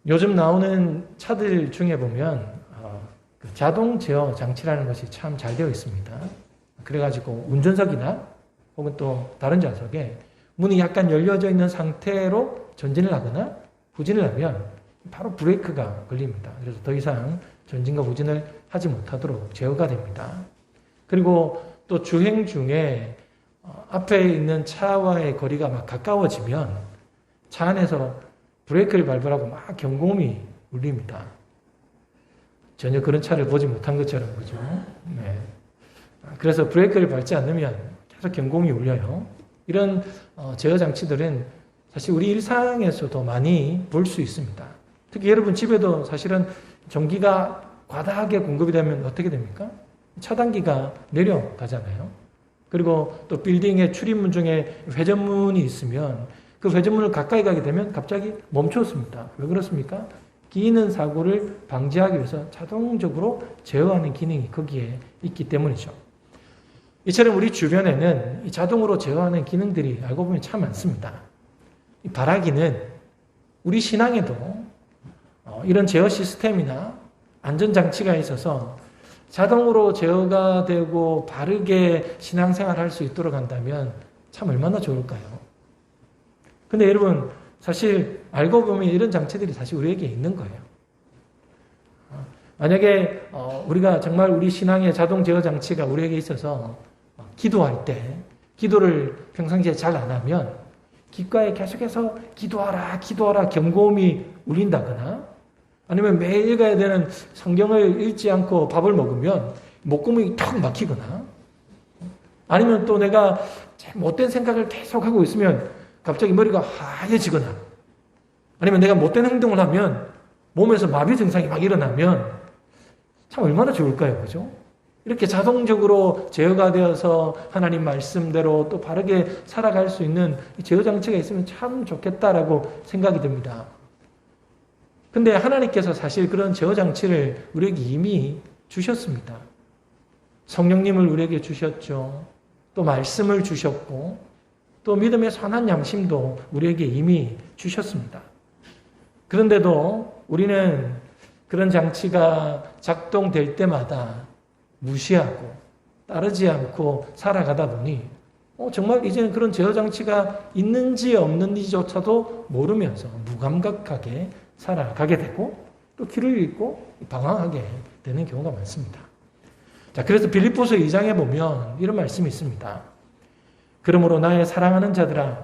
요즘 나오는 차들 중에 보면 그 자동 제어 장치라는 것이 참 잘 되어 있습니다. 그래가지고 운전석이나 혹은 또 다른 좌석에 문이 약간 열려져 있는 상태로 전진을 하거나 후진을 하면 바로 브레이크가 걸립니다. 그래서 더 이상 전진과 후진을 하지 못하도록 제어가 됩니다. 그리고 또 주행 중에 앞에 있는 차와의 거리가 막 가까워지면 차 안에서 브레이크를 밟으라고 막 경고음이 울립니다. 전혀 그런 차를 보지 못한 것처럼 그죠? 네. 그래서 브레이크를 밟지 않으면 계속 경고음이 울려요. 이런 제어 장치들은 사실 우리 일상에서도 많이 볼 수 있습니다. 특히 여러분 집에도 사실은 전기가 과다하게 공급이 되면 어떻게 됩니까? 차단기가 내려가잖아요. 그리고 또 빌딩의 출입문 중에 회전문이 있으면 그 회전문을 가까이 가게 되면 갑자기 멈췄습니다. 왜 그렇습니까? 끼이는 사고를 방지하기 위해서 자동적으로 제어하는 기능이 거기에 있기 때문이죠. 이처럼 우리 주변에는 이 자동으로 제어하는 기능들이 알고 보면 참 많습니다. 이 바라기는 우리 신앙에도 이런 제어 시스템이나 안전장치가 있어서 자동으로 제어가 되고 바르게 신앙생활 할 수 있도록 한다면 참 얼마나 좋을까요? 근데 여러분 사실 알고 보면 이런 장치들이 사실 우리에게 있는 거예요. 만약에 우리가 정말 우리 신앙의 자동 제어 장치가 우리에게 있어서 기도할 때 기도를 평상시에 잘 안 하면 귓가에 계속해서 기도하라 경고음이 울린다거나 아니면 매일 읽어야 되는 성경을 읽지 않고 밥을 먹으면 목구멍이 턱 막히거나 아니면 또 내가 못된 생각을 계속 하고 있으면 갑자기 머리가 하얘지거나 아니면 내가 못된 행동을 하면 몸에서 마비 증상이 막 일어나면 참 얼마나 좋을까요? 그죠? 이렇게 자동적으로 제어가 되어서 하나님 말씀대로 또 바르게 살아갈 수 있는 제어 장치가 있으면 참 좋겠다라고 생각이 듭니다. 근데 하나님께서 사실 그런 제어 장치를 우리에게 이미 주셨습니다. 성령님을 우리에게 주셨죠. 또 말씀을 주셨고 또 믿음의 선한 양심도 우리에게 이미 주셨습니다. 그런데도 우리는 그런 장치가 작동될 때마다 무시하고 따르지 않고 살아가다 보니 정말 이제는 그런 제어 장치가 있는지 없는지조차도 모르면서 무감각하게 살아가게 되고 또 길을 잃고 방황하게 되는 경우가 많습니다. 자, 그래서 빌립보서 2장에 보면 이런 말씀이 있습니다. 그러므로 나의 사랑하는 자들아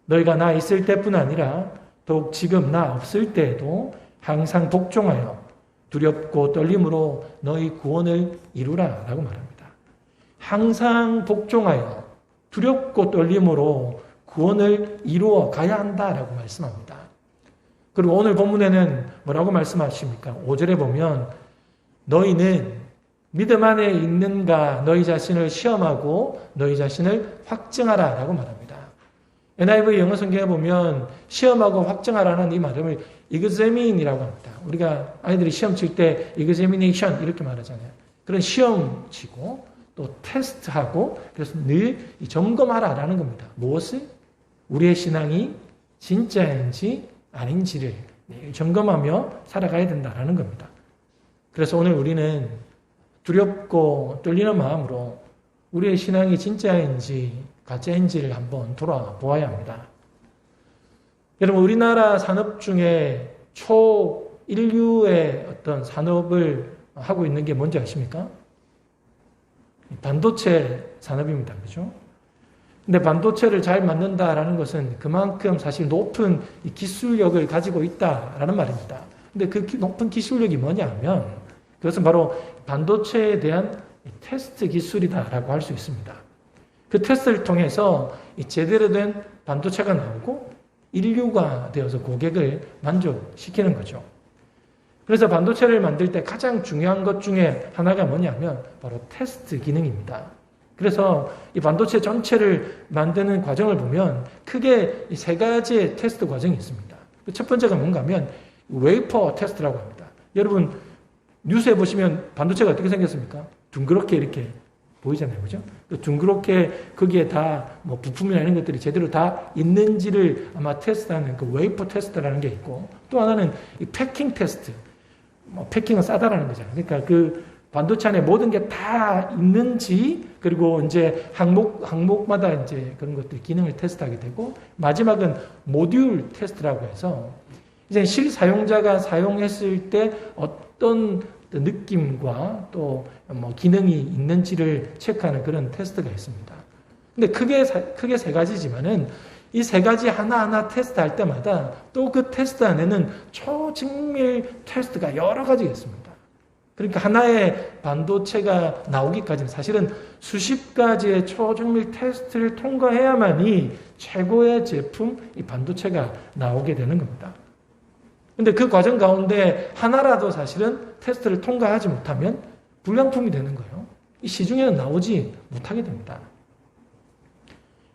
너희가 나 있을 때뿐 아니라 더욱 지금 나 없을 때에도 항상 복종하여 두렵고 떨림으로 너희 구원을 이루라 라고 말합니다. 항상 복종하여 두렵고 떨림으로 구원을 이루어 가야 한다라고 말씀합니다. 그리고 오늘 본문에는 뭐라고 말씀하십니까? 5절에 보면 너희는 믿음 안에 있는가 너희 자신을 시험하고 너희 자신을 확증하라 라고 말합니다. NIV 영어 성경에 보면 시험하고 확증하라는 이 말을 examine이라고 합니다. 우리가 아이들이 시험 칠 때 examination 이렇게 말하잖아요. 그런 시험 치고 또 테스트하고 그래서 늘 점검하라라는 겁니다. 무엇을? 우리의 신앙이 진짜인지 아닌지를 점검하며 살아가야 된다라는 겁니다. 그래서 오늘 우리는 두렵고 떨리는 마음으로 우리의 신앙이 진짜인지 가짜인지를 한번 돌아보아야 합니다. 여러분 우리나라 산업 중에 초인류의 어떤 산업을 하고 있는 게 뭔지 아십니까? 반도체 산업입니다. 그죠? 근데 반도체를 잘 만든다라는 것은 그만큼 사실 높은 기술력을 가지고 있다라는 말입니다. 근데 그 높은 기술력이 뭐냐 하면 그것은 바로 반도체에 대한 테스트 기술이다라고 할 수 있습니다. 그 테스트를 통해서 제대로 된 반도체가 나오고 인류가 되어서 고객을 만족시키는 거죠. 그래서 반도체를 만들 때 가장 중요한 것 중에 하나가 뭐냐면 바로 테스트 기능입니다. 그래서 이 반도체 전체를 만드는 과정을 보면 크게 이 세 가지의 테스트 과정이 있습니다. 첫 번째가 뭔가 하면 웨이퍼 테스트라고 합니다. 여러분 뉴스에 보시면 반도체가 어떻게 생겼습니까? 둥그렇게 이렇게 보이잖아요. 그죠? 둥그렇게 거기에 다 뭐 부품이나 이런 것들이 제대로 다 있는지를 아마 테스트하는 그 웨이퍼 테스트라는 게 있고, 또 하나는 이 패킹 테스트. 뭐 패킹은 싸다라는 거잖아요. 그러니까 그 반도체 안에 모든 게 다 있는지, 그리고 이제 항목마다 이제 그런 것들 기능을 테스트하게 되고, 마지막은 모듈 테스트라고 해서 이제 실사용자가 사용했을 때 어떤 느낌과 또 뭐 기능이 있는지를 체크하는 그런 테스트가 있습니다. 근데 크게 세 가지지만은 이 세 가지 하나하나 테스트할 때마다 또 그 테스트 안에는 초증밀 테스트가 여러 가지가 있습니다. 그러니까 하나의 반도체가 나오기까지는 사실은 수십 가지의 초증밀 테스트를 통과해야만이 최고의 제품, 이 반도체가 나오게 되는 겁니다. 근데 그 과정 가운데 하나라도 사실은 테스트를 통과하지 못하면 불량품이 되는 거예요. 이 시중에는 나오지 못하게 됩니다.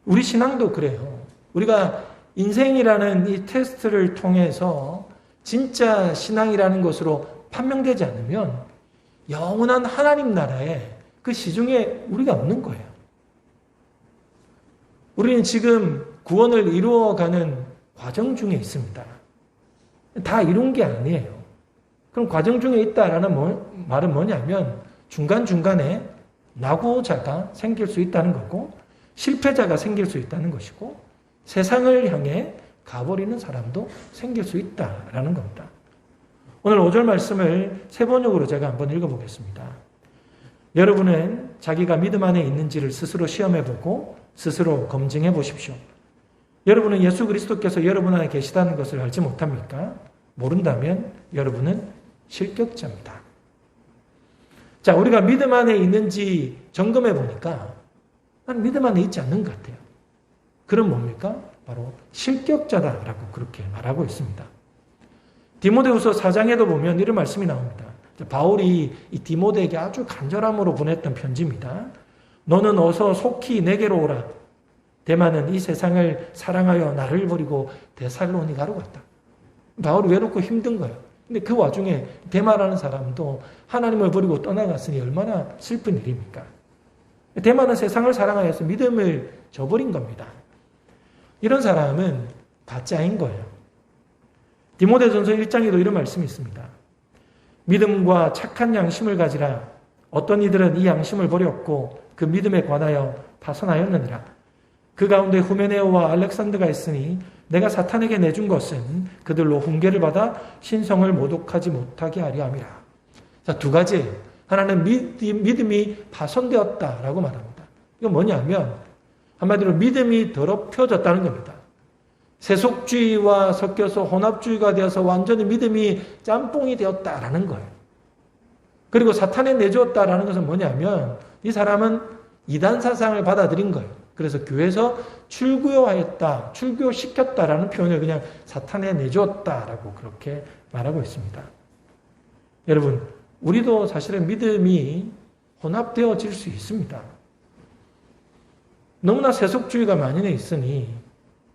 우리 신앙도 그래요. 우리가 인생이라는 이 테스트를 통해서 진짜 신앙이라는 것으로 판명되지 않으면 영원한 하나님 나라에 그 시중에 우리가 없는 거예요. 우리는 지금 구원을 이루어가는 과정 중에 있습니다. 다 이룬 게 아니에요. 그럼 과정 중에 있다라는 말은 뭐냐면 중간중간에 낙오자가 생길 수 있다는 거고, 실패자가 생길 수 있다는 것이고, 세상을 향해 가버리는 사람도 생길 수 있다라는 겁니다. 오늘 5절 말씀을 세 번역으로 제가 한번 읽어보겠습니다. 여러분은 자기가 믿음 안에 있는지를 스스로 시험해보고 스스로 검증해 보십시오. 여러분은 예수 그리스도께서 여러분 안에 계시다는 것을 알지 못합니까? 모른다면 여러분은 실격자입니다. 자, 우리가 믿음 안에 있는지 점검해 보니까 난 믿음 안에 있지 않는 것 같아요. 그럼 뭡니까? 바로 실격자다라고 그렇게 말하고 있습니다. 디모데후서 4장에도 보면 이런 말씀이 나옵니다. 바울이 이 디모데에게 아주 간절함으로 보냈던 편지입니다. 너는 어서 속히 내게로 오라. 데마는 이 세상을 사랑하여 나를 버리고 데살로니가로 갔다. 바울이 외롭고 힘든 거예요. 근데 그 와중에 데마라는 사람도 하나님을 버리고 떠나갔으니 얼마나 슬픈 일입니까? 데마는 세상을 사랑하여서 믿음을 저버린 겁니다. 이런 사람은 가짜인 거예요. 디모데전서 1장에도 이런 말씀이 있습니다. 믿음과 착한 양심을 가지라. 어떤 이들은 이 양심을 버렸고 그 믿음에 관하여 파손하였느니라. 그 가운데 후메네오와 알렉산더가 있으니 내가 사탄에게 내준 것은 그들로 훈계를 받아 신성을 모독하지 못하게 하려 함이라. 자, 두 가지예요. 하나는 믿음이 파손되었다라고 말합니다. 이건 뭐냐면 한마디로 믿음이 더럽혀졌다는 겁니다. 세속주의와 섞여서 혼합주의가 되어서 완전히 믿음이 짬뽕이 되었다라는 거예요. 그리고 사탄에 내주었다라는 것은 뭐냐면 이 사람은 이단 사상을 받아들인 거예요. 그래서 교회에서 출교하였다, 출교시켰다라는 표현을 그냥 사탄에 내주었다라고 그렇게 말하고 있습니다. 여러분, 우리도 사실은 믿음이 혼합되어질 수 있습니다. 너무나 세속주의가 만연해 있으니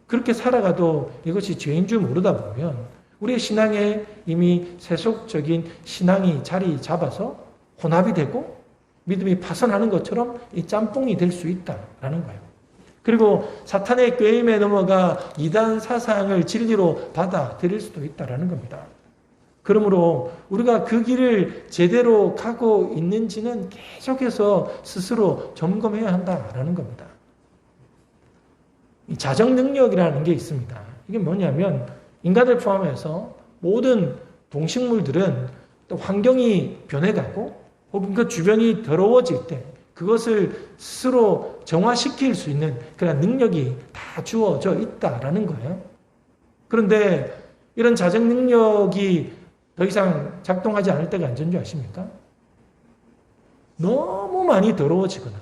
그렇게 살아가도 이것이 죄인 줄 모르다 보면 우리의 신앙에 이미 세속적인 신앙이 자리 잡아서 혼합이 되고 믿음이 파손하는 것처럼 이 짬뽕이 될 수 있다라는 거예요. 그리고 사탄의 꾀임에 넘어가 이단 사상을 진리로 받아들일 수도 있다라는 겁니다. 그러므로 우리가 그 길을 제대로 가고 있는지는 계속해서 스스로 점검해야 한다라는 겁니다. 이 자정 능력이라는 게 있습니다. 이게 뭐냐면 인간을 포함해서 모든 동식물들은 또 환경이 변해가고 혹은 그 주변이 더러워질 때 그것을 스스로 정화시킬 수 있는 그런 능력이 다 주어져 있다라는 거예요. 그런데 이런 자정 능력이 더 이상 작동하지 않을 때가 언제인 줄 아십니까? 너무 많이 더러워지거나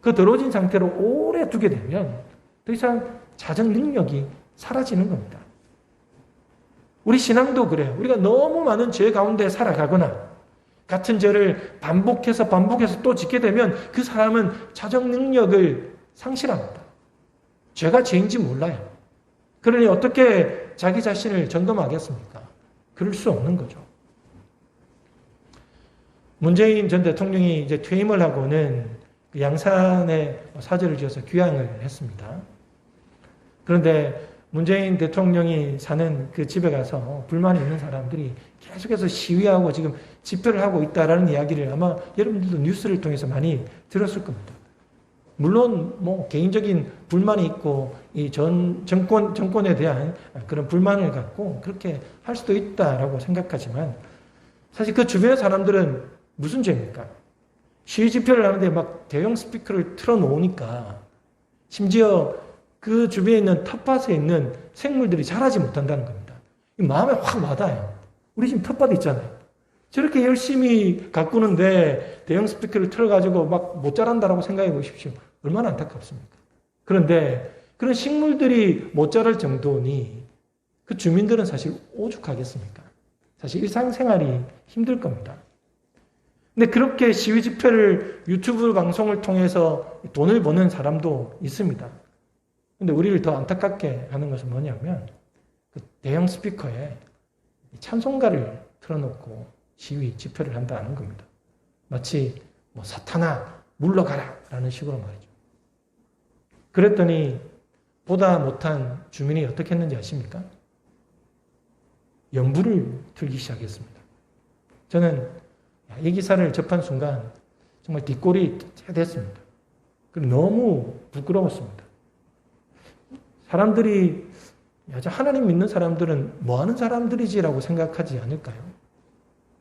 그 더러워진 상태로 오래 두게 되면 더 이상 자정 능력이 사라지는 겁니다. 우리 신앙도 그래요. 우리가 너무 많은 죄 가운데 살아가거나 같은 죄를 반복해서 또 짓게 되면 그 사람은 자정 능력을 상실합니다. 죄가 죄인지 몰라요. 그러니 어떻게 자기 자신을 점검하겠습니까? 그럴 수 없는 거죠. 문재인 전 대통령이 이제 퇴임을 하고는 그 양산에 사제를 지어서 귀향을 했습니다. 그런데 문재인 대통령이 사는 그 집에 가서 불만이 있는 사람들이 계속해서 시위하고 지금 집회를 하고 있다라는 이야기를 아마 여러분들도 뉴스를 통해서 많이 들었을 겁니다. 물론 뭐 개인적인 불만이 있고 이 정권에 대한 그런 불만을 갖고 그렇게 할 수도 있다라고 생각하지만 사실 그 주변의 사람들은 무슨 죄입니까? 시위 집회를 하는데 막 대형 스피커를 틀어놓으니까 심지어 그 주변에 있는 텃밭에 있는 생물들이 자라지 못한다는 겁니다. 마음에 확 와닿아요. 우리 지금 텃밭 있잖아요. 저렇게 열심히 가꾸는데 대형 스피커를 틀어가지고 막 못 자란다라고 생각해 보십시오. 얼마나 안타깝습니까? 그런데 그런 식물들이 못 자랄 정도니 그 주민들은 사실 오죽하겠습니까? 사실 일상생활이 힘들 겁니다. 근데 그렇게 시위 집회를 유튜브 방송을 통해서 돈을 버는 사람도 있습니다. 근데 우리를 더 안타깝게 하는 것은 뭐냐면 그 대형 스피커에 찬송가를 틀어놓고 시위 집회를 한다는 겁니다. 마치 뭐 사탄아 물러가라 라는 식으로 말이죠. 그랬더니 보다 못한 주민이 어떻게 했는지 아십니까? 연부를 틀기 시작했습니다. 저는 이 기사를 접한 순간 정말 뒷골이 됐습니다. 그리고 너무 부끄러웠습니다. 사람들이 하나님 믿는 사람들은 뭐 하는 사람들이지라고 생각하지 않을까요?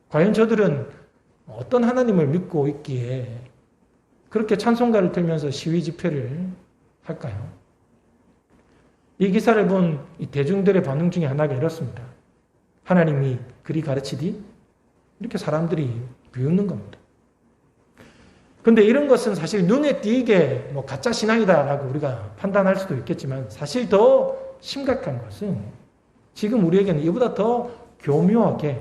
과연 저들은 어떤 하나님을 믿고 있기에 그렇게 찬송가를 틀면서 시위 집회를 할까요? 이 기사를 본 이 대중들의 반응 중에 하나가 이렇습니다. 하나님이 그리 가르치디? 이렇게 사람들이 비웃는 겁니다. 근데 이런 것은 사실 눈에 띄게 뭐 가짜 신앙이다라고 우리가 판단할 수도 있겠지만 사실 더 심각한 것은 지금 우리에게는 이보다 더 교묘하게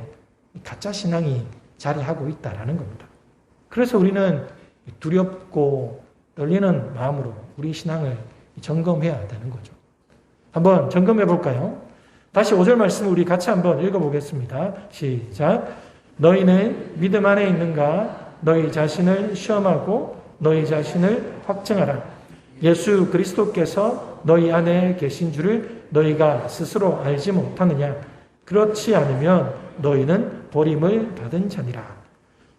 가짜 신앙이 자리하고 있다라는 겁니다. 그래서 우리는 두렵고 떨리는 마음으로 우리 신앙을 점검해야 되는 거죠. 한번 점검해 볼까요? 다시 5절 말씀을 우리 같이 한번 읽어보겠습니다. 시작. 너희는 믿음 안에 있는가? 너희 자신을 시험하고 너희 자신을 확증하라. 예수 그리스도께서 너희 안에 계신 줄을 너희가 스스로 알지 못하느냐? 그렇지 않으면 너희는 버림을 받은 자니라.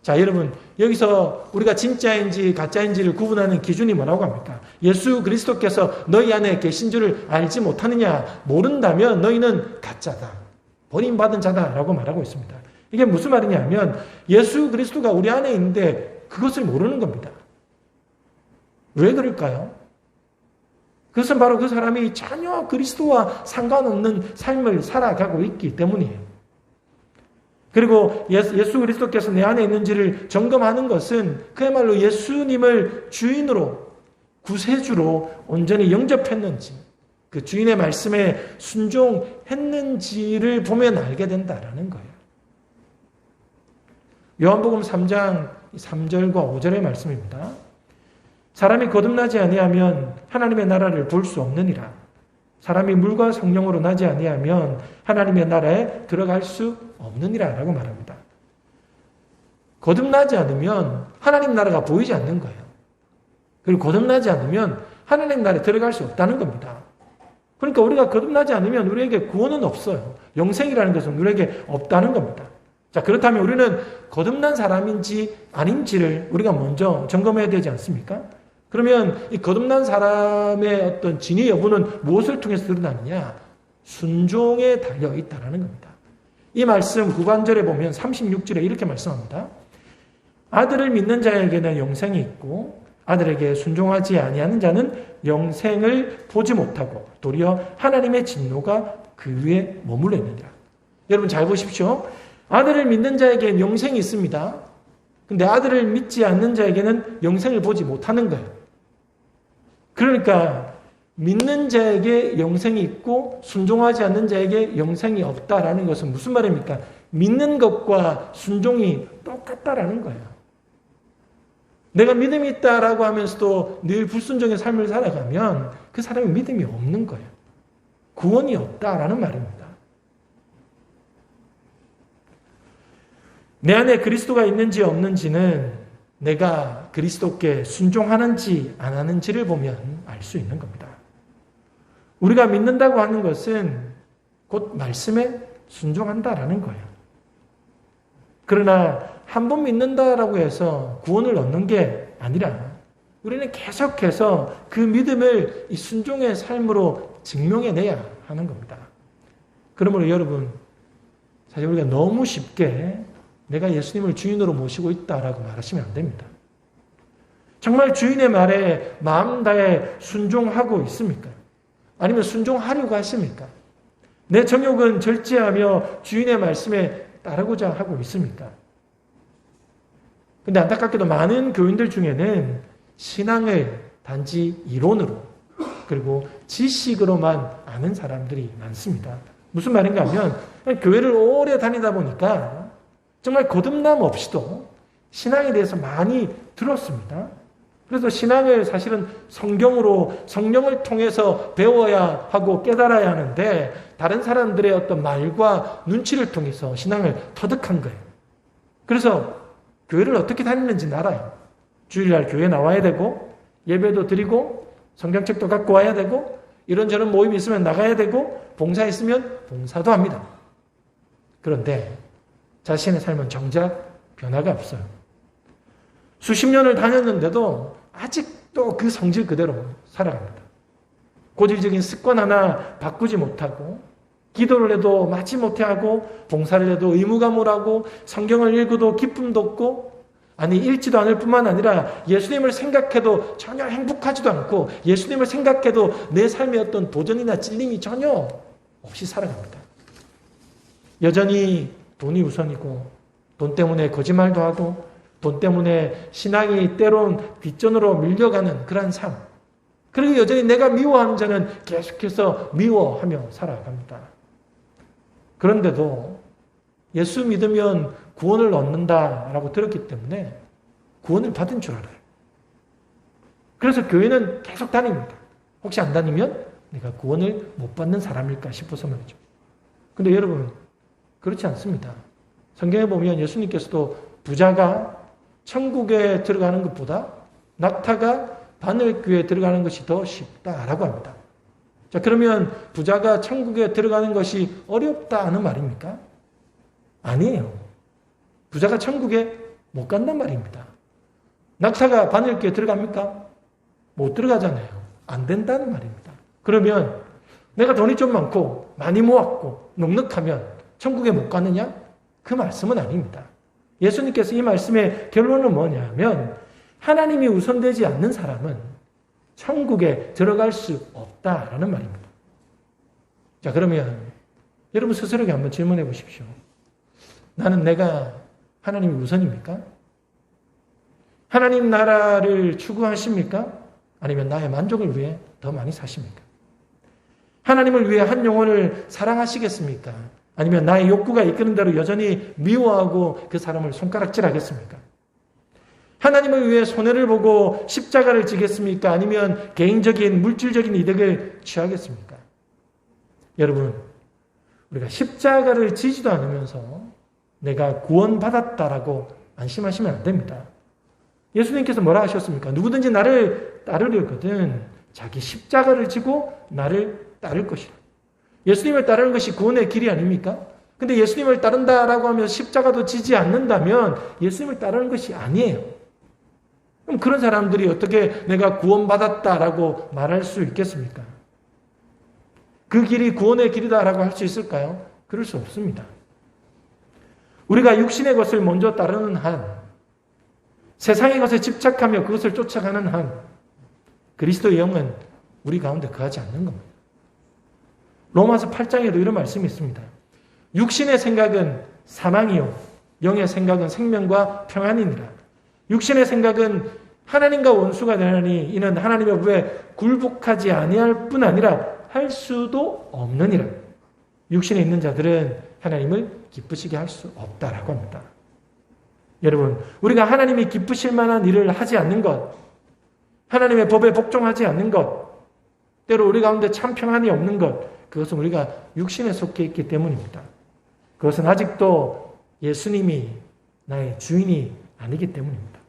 자, 여러분, 여기서 우리가 진짜인지 가짜인지를 구분하는 기준이 뭐라고 합니까? 예수 그리스도께서 너희 안에 계신 줄을 알지 못하느냐? 모른다면 너희는 가짜다. 버림받은 자다라고 말하고 있습니다. 이게 무슨 말이냐면 예수 그리스도가 우리 안에 있는데 그것을 모르는 겁니다. 왜 그럴까요? 그것은 바로 그 사람이 전혀 그리스도와 상관없는 삶을 살아가고 있기 때문이에요. 그리고 예수 그리스도께서 내 안에 있는지를 점검하는 것은 그야말로 예수님을 주인으로, 구세주로 온전히 영접했는지, 그 주인의 말씀에 순종했는지를 보면 알게 된다라는 거예요. 요한복음 3장 3절과 5절의 말씀입니다. 사람이 거듭나지 아니하면 하나님의 나라를 볼 수 없느니라. 사람이 물과 성령으로 나지 아니하면 하나님의 나라에 들어갈 수 없느니라 라고 말합니다. 거듭나지 않으면 하나님 나라가 보이지 않는 거예요. 그리고 거듭나지 않으면 하나님 나라에 들어갈 수 없다는 겁니다. 그러니까 우리가 거듭나지 않으면 우리에게 구원은 없어요. 영생이라는 것은 우리에게 없다는 겁니다. 자, 그렇다면 우리는 거듭난 사람인지 아닌지를 우리가 먼저 점검해야 되지 않습니까? 그러면 이 거듭난 사람의 어떤 진위 여부는 무엇을 통해서 드러나느냐? 순종에 달려 있다는 겁니다. 이 말씀 후반절에 보면 36절에 이렇게 말씀합니다. 아들을 믿는 자에게는 영생이 있고 아들에게 순종하지 아니하는 자는 영생을 보지 못하고 도리어 하나님의 진노가 그 위에 머물러 있느니라. 여러분 잘 보십시오. 아들을 믿는 자에게는 영생이 있습니다. 근데 아들을 믿지 않는 자에게는 영생을 보지 못하는 거예요. 그러니까 믿는 자에게 영생이 있고 순종하지 않는 자에게 영생이 없다라는 것은 무슨 말입니까? 믿는 것과 순종이 똑같다라는 거예요. 내가 믿음이 있다라고 하면서도 늘 불순종의 삶을 살아가면 그 사람이 믿음이 없는 거예요. 구원이 없다라는 말입니다. 내 안에 그리스도가 있는지 없는지는 내가 그리스도께 순종하는지 안 하는지를 보면 알 수 있는 겁니다. 우리가 믿는다고 하는 것은 곧 말씀에 순종한다라는 거예요. 그러나 한 번 믿는다라고 해서 구원을 얻는 게 아니라 우리는 계속해서 그 믿음을 이 순종의 삶으로 증명해내야 하는 겁니다. 그러므로 여러분, 사실 우리가 너무 쉽게 내가 예수님을 주인으로 모시고 있다라고 말하시면 안 됩니다. 정말 주인의 말에 마음 다해 순종하고 있습니까? 아니면 순종하려고 하십니까? 내 정욕은 절제하며 주인의 말씀에 따르고자 하고 있습니까? 근데 안타깝게도 많은 교인들 중에는 신앙을 단지 이론으로 그리고 지식으로만 아는 사람들이 많습니다. 무슨 말인가 하면 교회를 오래 다니다 보니까 정말 거듭남 없이도 신앙에 대해서 많이 들었습니다. 그래서 신앙을 사실은 성경으로 성령을 통해서 배워야 하고 깨달아야 하는데 다른 사람들의 어떤 말과 눈치를 통해서 신앙을 터득한 거예요. 그래서 교회를 어떻게 다니는지는 알아요. 주일날 교회 나와야 되고 예배도 드리고 성경책도 갖고 와야 되고 이런저런 모임이 있으면 나가야 되고 봉사 있으면 봉사도 합니다. 그런데 자신의 삶은 정작 변화가 없어요. 수십 년을 다녔는데도 아직도 그 성질 그대로 살아갑니다. 고질적인 습관 하나 바꾸지 못하고 기도를 해도 마치 못하고 봉사를 해도 의무감울하고 성경을 읽어도 기쁨도 없고 아니 읽지도 않을 뿐만 아니라 예수님을 생각해도 전혀 행복하지도 않고 예수님을 생각해도 내 삶의 어떤 도전이나 찔림이 전혀 없이 살아갑니다. 여전히 돈이 우선이고 돈 때문에 거짓말도 하고 돈 때문에 신앙이 때론 뒷전으로 밀려가는 그런 삶. 그리고 여전히 내가 미워하는 자는 계속해서 미워하며 살아갑니다. 그런데도 예수 믿으면 구원을 얻는다라고 들었기 때문에 구원을 받은 줄 알아요. 그래서 교회는 계속 다닙니다. 혹시 안 다니면 내가 구원을 못 받는 사람일까 싶어서 말이죠. 근데 여러분, 그렇지 않습니다. 성경에 보면 예수님께서도 부자가 천국에 들어가는 것보다 낙타가 바늘귀에 들어가는 것이 더 쉽다라고 합니다. 자, 그러면 부자가 천국에 들어가는 것이 어렵다는 말입니까? 아니에요. 부자가 천국에 못 간단 말입니다. 낙타가 바늘귀에 들어갑니까? 못 들어가잖아요. 안 된다는 말입니다. 그러면 내가 돈이 좀 많고 많이 모았고 넉넉하면 천국에 못 가느냐? 그 말씀은 아닙니다. 예수님께서 이 말씀의 결론은 뭐냐면 하나님이 우선되지 않는 사람은 천국에 들어갈 수 없다라는 말입니다. 자, 그러면 여러분 스스로에게 한번 질문해 보십시오. 나는 내가 하나님이 우선입니까? 하나님 나라를 추구하십니까? 아니면 나의 만족을 위해 더 많이 사십니까? 하나님을 위해 한 영혼을 사랑하시겠습니까? 아니면 나의 욕구가 이끄는 대로 여전히 미워하고 그 사람을 손가락질하겠습니까? 하나님을 위해 손해를 보고 십자가를 지겠습니까? 아니면 개인적인 물질적인 이득을 취하겠습니까? 여러분, 우리가 십자가를 지지도 않으면서 내가 구원받았다라고 안심하시면 안 됩니다. 예수님께서 뭐라 하셨습니까? 누구든지 나를 따르려거든 자기 십자가를 지고 나를 따를 것이다. 예수님을 따르는 것이 구원의 길이 아닙니까? 근데 예수님을 따른다라고 하면 십자가도 지지 않는다면 예수님을 따르는 것이 아니에요. 그럼 그런 사람들이 어떻게 내가 구원받았다라고 말할 수 있겠습니까? 그 길이 구원의 길이다라고 할 수 있을까요? 그럴 수 없습니다. 우리가 육신의 것을 먼저 따르는 한, 세상의 것에 집착하며 그것을 쫓아가는 한, 그리스도의 영은 우리 가운데 거하지 않는 겁니다. 로마서 8장에도 이런 말씀이 있습니다. 육신의 생각은 사망이요 영의 생각은 생명과 평안이니라. 육신의 생각은 하나님과 원수가 되나니 이는 하나님의 법에 굴복하지 아니할 뿐 아니라 할 수도 없느니라. 육신에 있는 자들은 하나님을 기쁘시게 할 수 없다라고 합니다. 여러분, 우리가 하나님이 기쁘실 만한 일을 하지 않는 것, 하나님의 법에 복종하지 않는 것, 때로 우리 가운데 참 평안이 없는 것, 그것은 우리가 육신에 속해 있기 때문입니다. 그것은 아직도 예수님이 나의 주인이 아니기 때문입니다.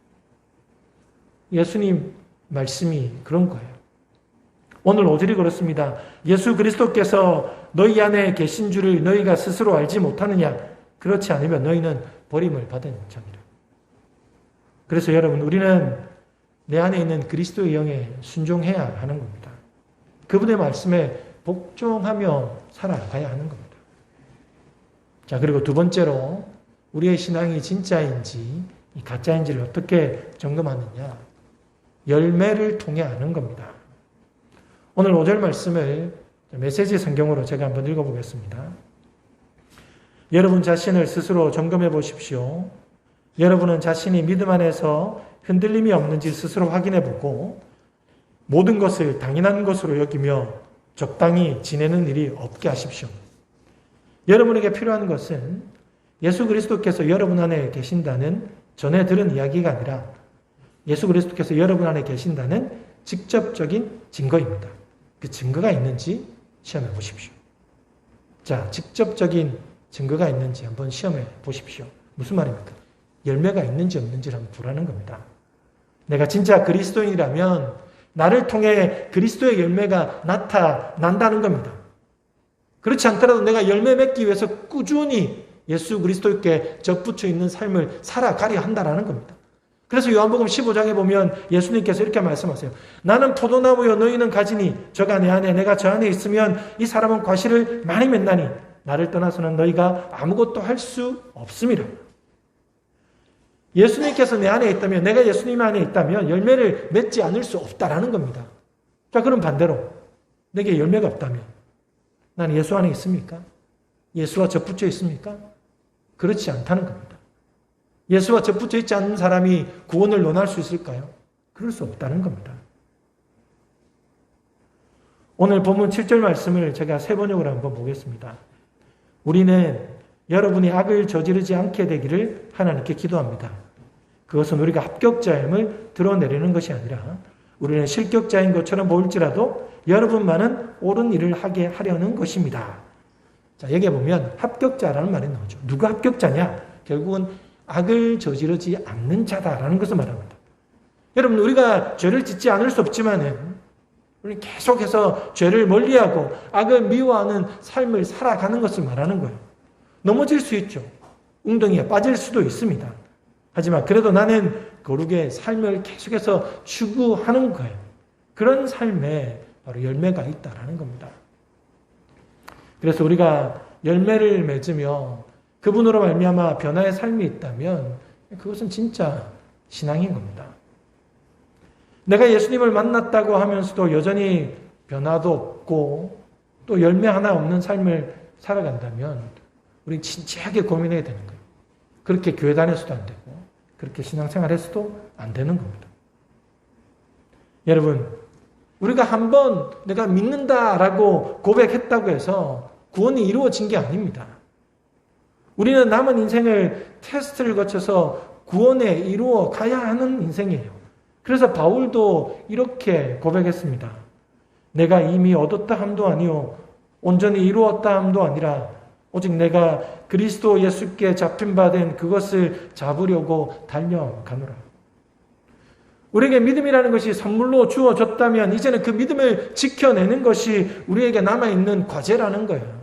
예수님 말씀이 그런 거예요. 오늘 5절이 그렇습니다. 예수 그리스도께서 너희 안에 계신 줄을 너희가 스스로 알지 못하느냐? 그렇지 않으면 너희는 버림을 받은 자니라. 그래서 여러분, 우리는 내 안에 있는 그리스도의 영에 순종해야 하는 겁니다. 그분의 말씀에 복종하며 살아가야 하는 겁니다. 자, 그리고 두 번째로 우리의 신앙이 진짜인지 가짜인지를 어떻게 점검하느냐? 열매를 통해 아는 겁니다. 오늘 5절 말씀을 메시지 성경으로 제가 한번 읽어보겠습니다. 여러분 자신을 스스로 점검해 보십시오. 여러분은 자신이 믿음 안에서 흔들림이 없는지 스스로 확인해 보고 모든 것을 당연한 것으로 여기며 적당히 지내는 일이 없게 하십시오. 여러분에게 필요한 것은 예수 그리스도께서 여러분 안에 계신다는 전에 들은 이야기가 아니라 예수 그리스도께서 여러분 안에 계신다는 직접적인 증거입니다. 그 증거가 있는지 시험해 보십시오. 자, 직접적인 증거가 있는지 한번 시험해 보십시오. 무슨 말입니까? 열매가 있는지 없는지를 한번 보라는 겁니다. 내가 진짜 그리스도인이라면 나를 통해 그리스도의 열매가 나타난다는 겁니다. 그렇지 않더라도 내가 열매 맺기 위해서 꾸준히 예수 그리스도께 접붙여 있는 삶을 살아가려 한다는 겁니다. 그래서 요한복음 15장에 보면 예수님께서 이렇게 말씀하세요. 나는 포도나무요 너희는 가지니 저가 내 안에 내가 저 안에 있으면 이 사람은 과실을 많이 맺나니 나를 떠나서는 너희가 아무것도 할 수 없음이라. 예수님께서 내 안에 있다면, 내가 예수님 안에 있다면 열매를 맺지 않을 수 없다라는 겁니다. 자, 그럼 반대로 내게 열매가 없다면 나는 예수 안에 있습니까? 예수와 접붙여 있습니까? 그렇지 않다는 겁니다. 예수와 접붙여 있지 않는 사람이 구원을 논할 수 있을까요? 그럴 수 없다는 겁니다. 오늘 본문 7절 말씀을 제가 세 번역으로 한번 보겠습니다. 우리는 여러분이 악을 저지르지 않게 되기를 하나님께 기도합니다. 그것은 우리가 합격자임을 드러내려는 것이 아니라 우리는 실격자인 것처럼 보일지라도 여러분만은 옳은 일을 하게 하려는 것입니다. 자, 여기에 보면 합격자라는 말이 나오죠. 누가 합격자냐? 결국은 악을 저지르지 않는 자다라는 것을 말합니다. 여러분, 우리가 죄를 짓지 않을 수 없지만은 우리는 계속해서 죄를 멀리하고 악을 미워하는 삶을 살아가는 것을 말하는 거예요. 넘어질 수 있죠. 웅덩이에 빠질 수도 있습니다. 하지만 그래도 나는 거룩의 삶을 계속해서 추구하는 거예요. 그런 삶에 바로 열매가 있다라는 겁니다. 그래서 우리가 열매를 맺으며 그분으로 말미암아 변화의 삶이 있다면 그것은 진짜 신앙인 겁니다. 내가 예수님을 만났다고 하면서도 여전히 변화도 없고 또 열매 하나 없는 삶을 살아간다면 우리는 진지하게 고민해야 되는 거예요. 그렇게 교회 다녀서도 안 되고 그렇게 신앙생활해서도 안 되는 겁니다. 여러분, 우리가 한번 내가 믿는다라고 고백했다고 해서 구원이 이루어진 게 아닙니다. 우리는 남은 인생을 테스트를 거쳐서 구원에 이루어 가야 하는 인생이에요. 그래서 바울도 이렇게 고백했습니다. 내가 이미 얻었다 함도 아니요 온전히 이루었다 함도 아니라 오직 내가 그리스도 예수께 잡힌 바 된 그것을 잡으려고 달려가노라. 우리에게 믿음이라는 것이 선물로 주어졌다면 이제는 그 믿음을 지켜내는 것이 우리에게 남아있는 과제라는 거예요.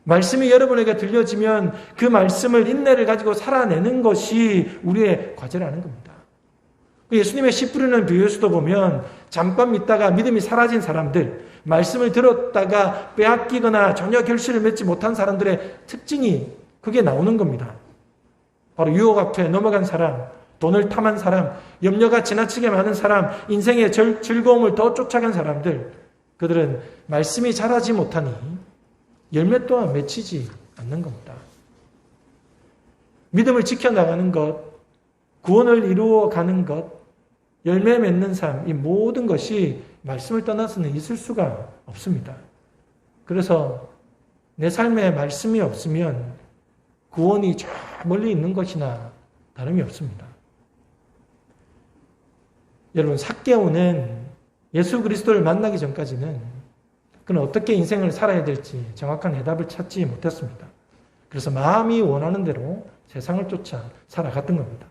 말씀이 여러분에게 들려지면 그 말씀을 인내를 가지고 살아내는 것이 우리의 과제라는 겁니다. 예수님의 씨 뿌리는 비유에서도 보면 잠깐 믿다가 믿음이 사라진 사람들, 말씀을 들었다가 빼앗기거나 전혀 결실을 맺지 못한 사람들의 특징이 그게 나오는 겁니다. 바로 유혹 앞에 넘어간 사람, 돈을 탐한 사람, 염려가 지나치게 많은 사람, 인생의 즐거움을 더 쫓아간 사람들, 그들은 말씀이 자라지 못하니 열매 또한 맺히지 않는 겁니다. 믿음을 지켜나가는 것, 구원을 이루어가는 것, 열매 맺는 삶, 이 모든 것이 말씀을 떠나서는 있을 수가 없습니다. 그래서 내 삶에 말씀이 없으면 구원이 저 멀리 있는 것이나 다름이 없습니다. 여러분, 삭개오는 예수 그리스도를 만나기 전까지는 그는 어떻게 인생을 살아야 될지 정확한 해답을 찾지 못했습니다. 그래서 마음이 원하는 대로 세상을 쫓아 살아갔던 겁니다.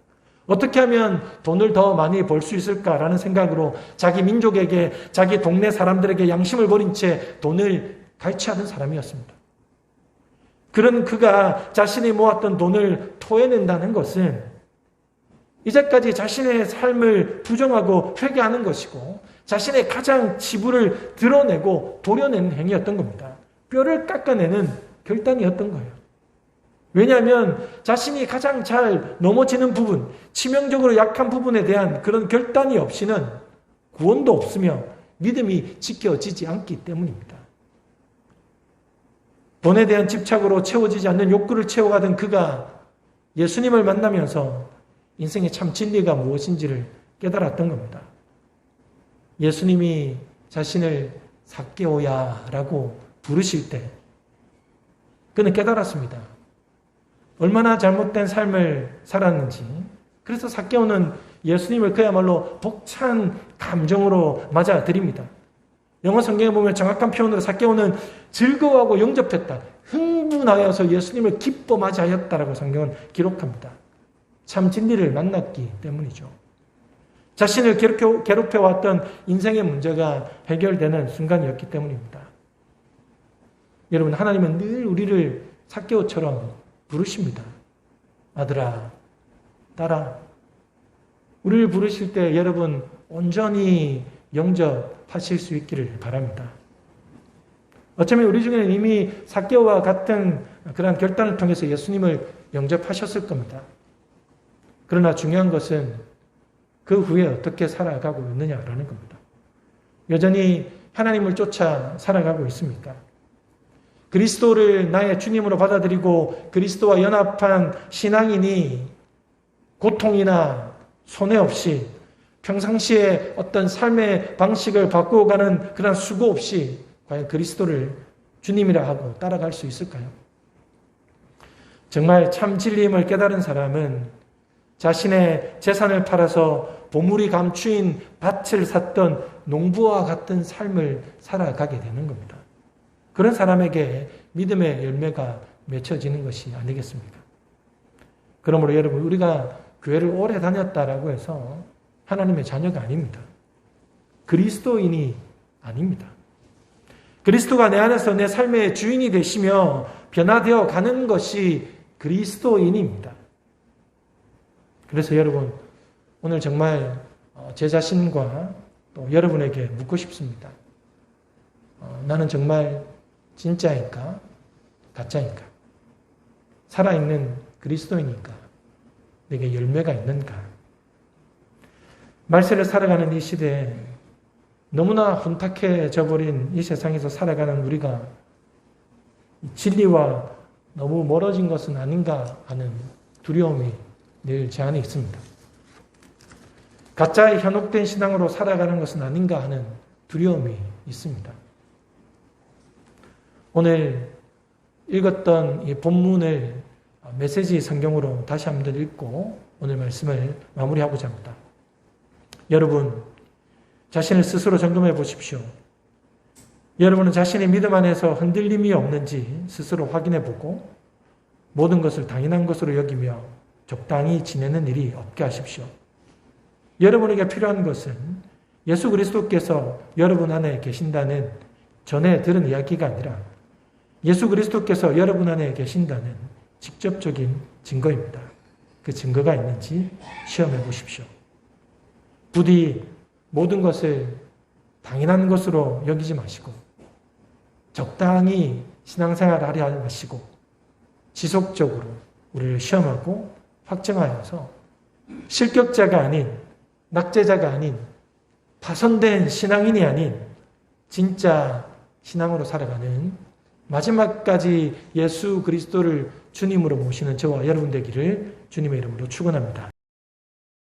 어떻게 하면 돈을 더 많이 벌 수 있을까라는 생각으로 자기 민족에게, 자기 동네 사람들에게 양심을 버린 채 돈을 갈취하던 사람이었습니다. 그런 그가 자신이 모았던 돈을 토해낸다는 것은 이제까지 자신의 삶을 부정하고 회개하는 것이고 자신의 가장 지불을 드러내고 도려내는 행위였던 겁니다. 뼈를 깎아내는 결단이었던 거예요. 왜냐하면 자신이 가장 잘 넘어지는 부분, 치명적으로 약한 부분에 대한 그런 결단이 없이는 구원도 없으며 믿음이 지켜지지 않기 때문입니다. 돈에 대한 집착으로 채워지지 않는 욕구를 채워가던 그가 예수님을 만나면서 인생의 참 진리가 무엇인지를 깨달았던 겁니다. 예수님이 자신을 삭개오야라고 부르실 때 그는 깨달았습니다. 얼마나 잘못된 삶을 살았는지. 그래서 삭개오는 예수님을 그야말로 벅찬 감정으로 맞아들입니다. 영어 성경에 보면 정확한 표현으로 삭개오는 즐거워하고 영접했다. 흥분하여서 예수님을 기뻐 맞이하였다라고 성경은 기록합니다. 참 진리를 만났기 때문이죠. 자신을 괴롭혀왔던 인생의 문제가 해결되는 순간이었기 때문입니다. 여러분, 하나님은 늘 우리를 삭개오처럼 부르십니다. 아들아, 딸아. 우리를 부르실 때 여러분 온전히 영접하실 수 있기를 바랍니다. 어쩌면 우리 중에는 이미 삭개오와 같은 그런 결단을 통해서 예수님을 영접하셨을 겁니다. 그러나 중요한 것은 그 후에 어떻게 살아가고 있느냐라는 겁니다. 여전히 하나님을 쫓아 살아가고 있습니까? 그리스도를 나의 주님으로 받아들이고 그리스도와 연합한 신앙인이 고통이나 손해 없이 평상시에 어떤 삶의 방식을 바꾸어가는 그런 수고 없이 과연 그리스도를 주님이라 하고 따라갈 수 있을까요? 정말 참 진리임을 깨달은 사람은 자신의 재산을 팔아서 보물이 감추인 밭을 샀던 농부와 같은 삶을 살아가게 되는 겁니다. 그런 사람에게 믿음의 열매가 맺혀지는 것이 아니겠습니까? 그러므로 여러분, 우리가 교회를 오래 다녔다라고 해서 하나님의 자녀가 아닙니다. 그리스도인이 아닙니다. 그리스도가 내 안에서 내 삶의 주인이 되시며 변화되어 가는 것이 그리스도인입니다. 그래서 여러분, 오늘 정말 제 자신과 또 여러분에게 묻고 싶습니다. 나는 정말 진짜인가? 가짜인가? 살아있는 그리스도인인가? 내게 열매가 있는가? 말세를 살아가는 이 시대에 너무나 혼탁해져 버린 이 세상에서 살아가는 우리가 진리와 너무 멀어진 것은 아닌가 하는 두려움이 늘 제 안에 있습니다. 가짜의 현혹된 신앙으로 살아가는 것은 아닌가 하는 두려움이 있습니다. 오늘 읽었던 이 본문을 메시지 성경으로 다시 한번 읽고 오늘 말씀을 마무리하고자 합니다. 여러분, 자신을 스스로 점검해 보십시오. 여러분은 자신의 믿음 안에서 흔들림이 없는지 스스로 확인해 보고 모든 것을 당연한 것으로 여기며 적당히 지내는 일이 없게 하십시오. 여러분에게 필요한 것은 예수 그리스도께서 여러분 안에 계신다는 전에 들은 이야기가 아니라 예수 그리스도께서 여러분 안에 계신다는 직접적인 증거입니다. 그 증거가 있는지 시험해 보십시오. 부디 모든 것을 당연한 것으로 여기지 마시고 적당히 신앙생활을 하려 하시고 지속적으로 우리를 시험하고 확정하여서 실격자가 아닌 낙제자가 아닌 파손된 신앙인이 아닌 진짜 신앙으로 살아가는 마지막까지 예수 그리스도를 주님으로 모시는 저와 여러분 되기를 주님의 이름으로 축원합니다.